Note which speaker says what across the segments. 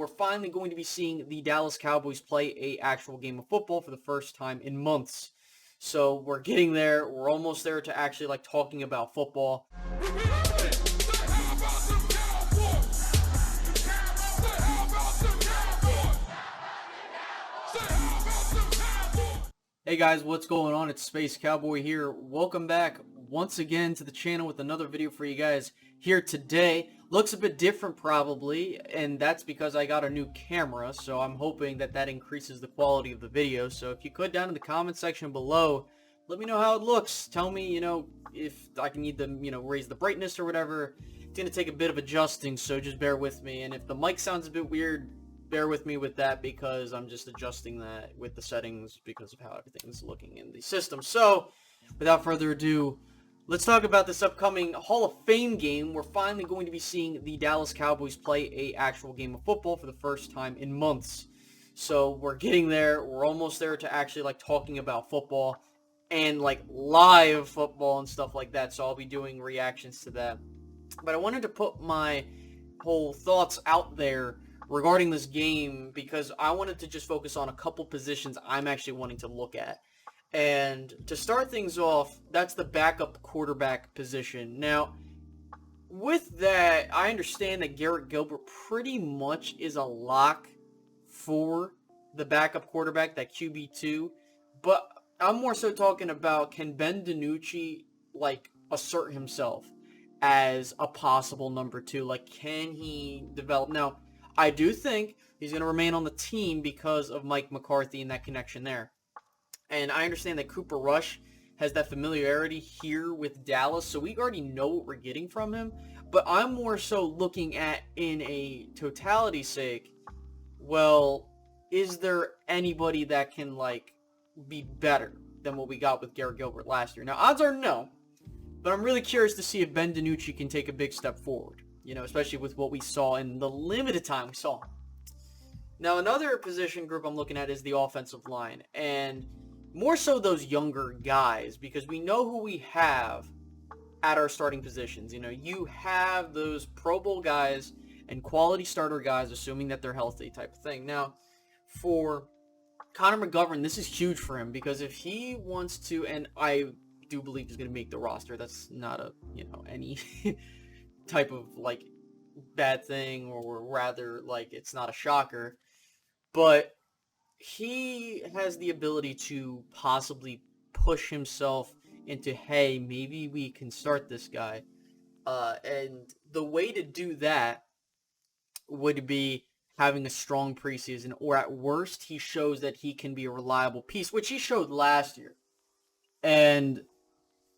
Speaker 1: we're finally going to be seeing the Dallas Cowboys play a actual game of football for the first time in months. So we're getting there. We're almost there to actually like talking about football. Hey guys, what's going on? It's Space Cowboy here. Welcome back once again to the channel with another video for you guys here today. Looks a bit different probably, and that's because I got a new camera, so I'm hoping that that increases the quality of the video. So if you could, down in the comment section below, let me know how it looks. Tell me, if I can need to, raise the brightness or whatever. It's going to take a bit of adjusting, so just bear with me. And if the mic sounds a bit weird, bear with me with that because I'm just adjusting that with the settings because of how everything's looking in the system. So, without further ado, let's talk about this upcoming Hall of Fame game. We're finally going to be seeing the Dallas Cowboys play a actual game of football for the first time in months. So, we're getting there. We're almost there to actually like talking about football and like live football and stuff like that. So, I'll be doing reactions to that. But I wanted to put my whole thoughts out there regarding this game because I wanted to just focus on a couple positions I'm actually wanting to look at. And to start things off, that's the backup quarterback position. Now, with that, I understand that Garrett Gilbert pretty much is a lock for the backup quarterback, that QB2. But I'm more so talking about, can Ben DiNucci, like, assert himself as a possible number 2? Like, can he develop? Now, I do think he's going to remain on the team because of Mike McCarthy and that connection there. And I understand that Cooper Rush has that familiarity here with Dallas, so we already know what we're getting from him. But I'm more so looking at, in a totality sake, well, is there anybody that can, like, be better than what we got with Garrett Gilbert last year? Now, odds are no, but I'm really curious to see if Ben DiNucci can take a big step forward. Especially with what we saw in the limited time we saw. Now, another position group I'm looking at is the offensive line. And more so those younger guys, because we know who we have at our starting positions. You have those Pro Bowl guys and quality starter guys, assuming that they're healthy type of thing. Now, for Conor McGovern, this is huge for him, because if he wants to, and I do believe he's going to make the roster, that's not a, any type of like bad thing, or rather like it's not a shocker, but he has the ability to possibly push himself into, hey, maybe we can start this guy, and the way to do that would be having a strong preseason, or at worst he shows that he can be a reliable piece, which he showed last year. And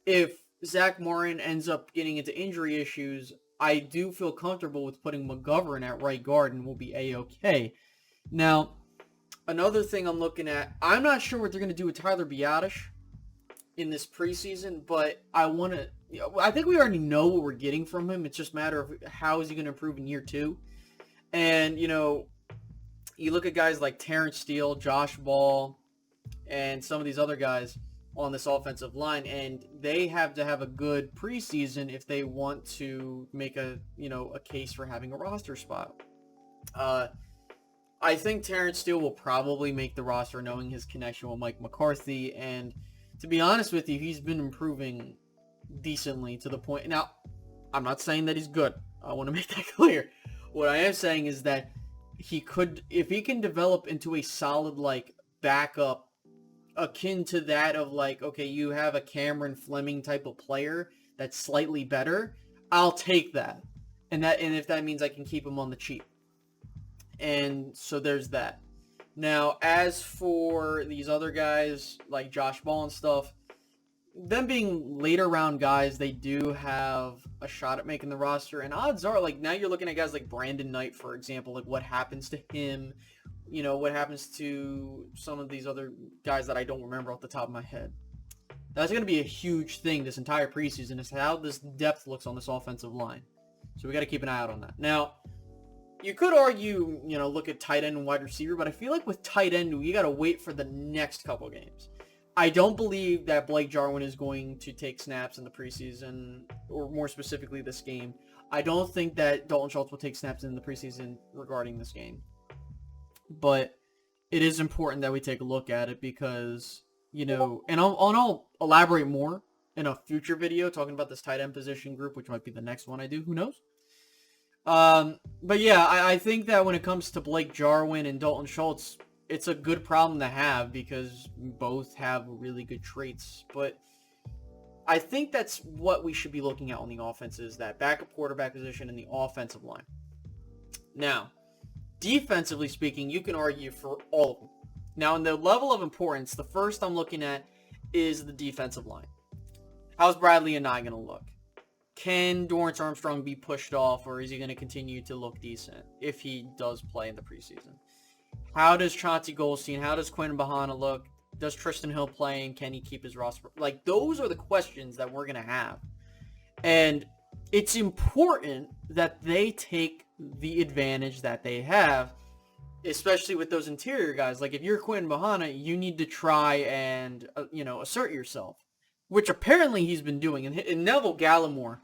Speaker 1: if Zach Martin ends up getting into injury issues, I do feel comfortable with putting McGovern at right guard and we'll be A-okay. Now, another thing I'm looking at, I'm not sure what they're going to do with Tyler Biadasz in this preseason, but I think we already know what we're getting from him. It's just a matter of how is he going to improve in year 2. And, you look at guys like Terrence Steele, Josh Ball, and some of these other guys on this offensive line, and they have to have a good preseason if they want to make a case for having a roster spot. I think Terrence Steele will probably make the roster, knowing his connection with Mike McCarthy, and to be honest with you, he's been improving decently to the point. Now, I'm not saying that he's good. I want to make that clear. What I am saying is that he could, if he can develop into a solid like backup, akin to that of like, okay, you have a Cameron Fleming type of player that's slightly better, I'll take that. And if that means I can keep him on the cheap. And so there's that. Now, as for these other guys like Josh Ball and stuff, them being later round guys, they do have a shot at making the roster. And odds are, like, now you're looking at guys like Brandon Knight, for example, like what happens to him, what happens to some of these other guys that I don't remember off the top of my head. That's going to be a huge thing this entire preseason, is how this depth looks on this offensive line. So we got to keep an eye out on that. Now, you could argue, look at tight end and wide receiver, but I feel like with tight end, you got to wait for the next couple games. I don't believe that Blake Jarwin is going to take snaps in the preseason, or more specifically this game. I don't think that Dalton Schultz will take snaps in the preseason regarding this game. but it is important that we take a look at it because, you know, and I'll elaborate more in a future video talking about this tight end position group, which might be the next one I do. Who knows? But yeah, I think that when it comes to Blake Jarwin and Dalton Schultz, it's a good problem to have because both have really good traits. But I think that's what we should be looking at on the offense is that backup quarterback position and the offensive line. Now, defensively speaking, you can argue for all of them. Now, in the level of importance, the first I'm looking at is the defensive line. How's Bradley and I going to look? Can Dorrance Armstrong be pushed off, or is he going to continue to look decent if he does play in the preseason? How does Chauncey Goldstein, how does Quinn Bahana look? Does Tristan Hill play, and can he keep his roster? Like, those are the questions that we're going to have. And it's important that they take the advantage that they have, especially with those interior guys. Like, if you're Quinn Bahana, you need to try and, assert yourself, which apparently he's been doing. And Neville Gallimore,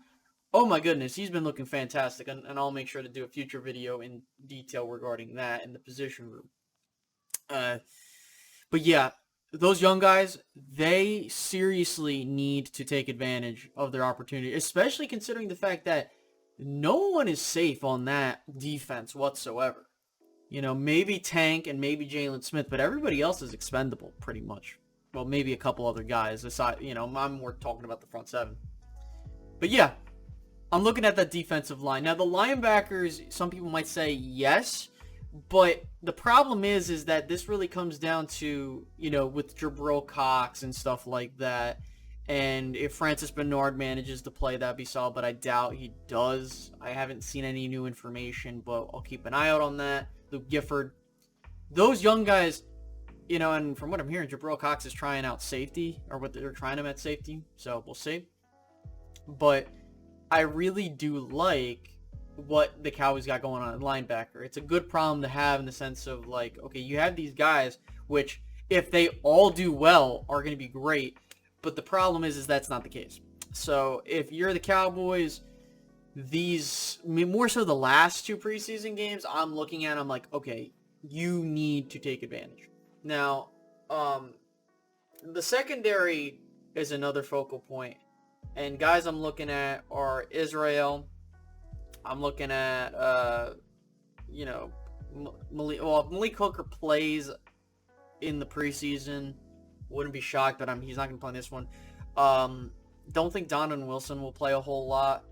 Speaker 1: oh my goodness, he's been looking fantastic. And I'll make sure to do a future video in detail regarding that in the position room. But yeah, those young guys, they seriously need to take advantage of their opportunity, especially considering the fact that no one is safe on that defense whatsoever. You know, maybe Tank and maybe Jalen Smith, but everybody else is expendable pretty much. Well, maybe a couple other guys aside, I'm more talking about the front seven. But yeah, I'm looking at that defensive line. Now, the linebackers, some people might say yes, but the problem is that this really comes down to, with Jabril Cox and stuff like that. And if Francis Bernard manages to play, that'd be solid, but I doubt he does. I haven't seen any new information, but I'll keep an eye out on that. Luke Gifford. Those young guys, and from what I'm hearing, Jabril Cox is trying out safety, or what they're trying him at safety, so we'll see. But I really do like what the Cowboys got going on at linebacker. It's a good problem to have in the sense of, like, okay, you have these guys, which, if they all do well, are going to be great, but the problem is that's not the case. So, if you're the Cowboys, more so the last two preseason games, I'm looking at them like, okay, you need to take advantage. Now, the secondary is another focal point, and guys I'm looking at are Israel. I'm looking at, Malik Hooker plays in the preseason. Wouldn't be shocked, but he's not going to play in this one. Don't think Donovan Wilson will play a whole lot.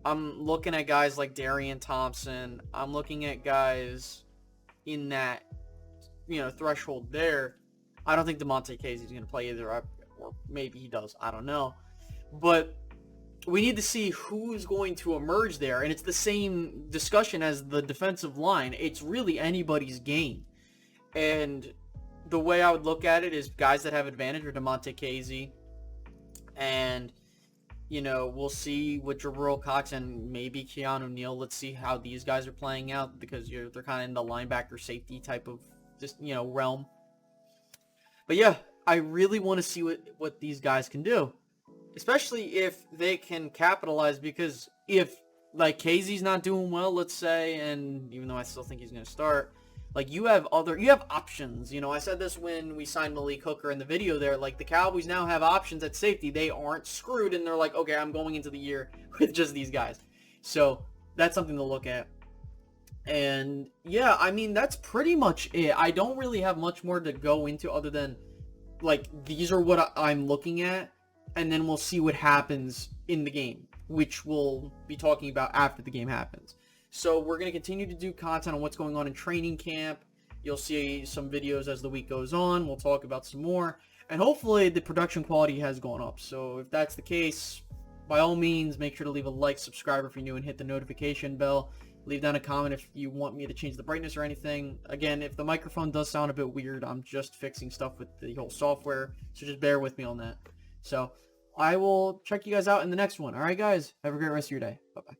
Speaker 1: I'm looking at guys like Darian Thompson. I'm looking at guys in that, threshold there. I don't think DeMonte Casey's going to play either, or maybe he does. I don't know. But we need to see who's going to emerge there, and it's the same discussion as the defensive line. It's really anybody's game. And the way I would look at it is guys that have advantage are DeMonte Casey, and, we'll see with Jabril Cox and maybe Keanu Neal. Let's see how these guys are playing out because they're kind of in the linebacker safety type of realm. But yeah, I really want to see what these guys can do. Especially if they can capitalize, because if, like, Casey's not doing well, let's say, and even though I still think he's going to start, like, you have options. I said this when we signed Malik Hooker in the video there, like, the Cowboys now have options at safety. They aren't screwed, and they're like, okay, I'm going into the year with just these guys. So that's something to look at. And yeah, that's pretty much it. I don't really have much more to go into other than, like, these are what I'm looking at. And then we'll see what happens in the game, which we'll be talking about after the game happens. So we're going to continue to do content on what's going on in training camp. You'll see some videos as the week goes on. We'll talk about some more. And hopefully the production quality has gone up. So if that's the case, by all means, make sure to leave a like, subscribe if you're new, and hit the notification bell. Leave down a comment if you want me to change the brightness or anything. Again, if the microphone does sound a bit weird, I'm just fixing stuff with the whole software. So just bear with me on that. So I will check you guys out in the next one. All right, guys. Have a great rest of your day. Bye-bye.